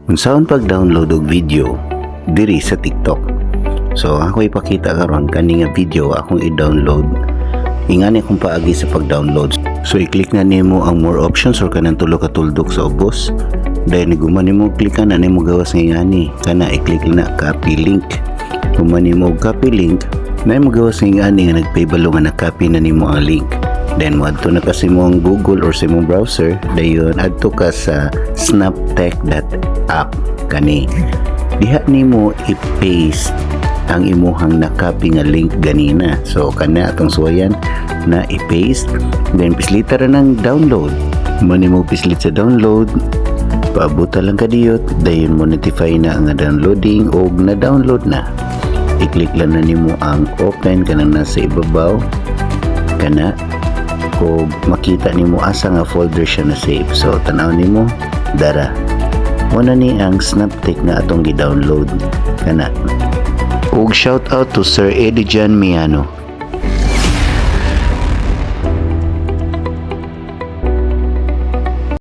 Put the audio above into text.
Unsaon pag-download og video diri sa TikTok. So ako ipakita karon kani nga video akong i-download. Ingani akong paagi sa pag-download. So i-click na nimo ang more options or kanang tulo ka tuldok sa ubos. Dahil guman nimo klikan na nimo gawas ngani. Kana i-click na copy link. Guman nimo copy link, na mo gawas ngani nga nagpaybalo nga na-copy na nimo ang link. Then mo adto na kasi mo ang Google or sa imong browser, dayon adto ka sa snaptik.app kani. Diha nimo i-paste ang imuhang na-copy nga link ganina. So kana atong suwayan na i-paste, then pislita ra ng download. Mo nimo pislit sa download, paabuta lang ka diyot, dayon mo notify na ang downloading o na-download na. I-click lang na nimo ang open kanang nasa ibabaw kana. Kung makita nimo asa nga folder siya na save, so tanaw nimo dara muna ni ang snaptik na atong gi-download kana. Ug shout out to Sir Edijan Miano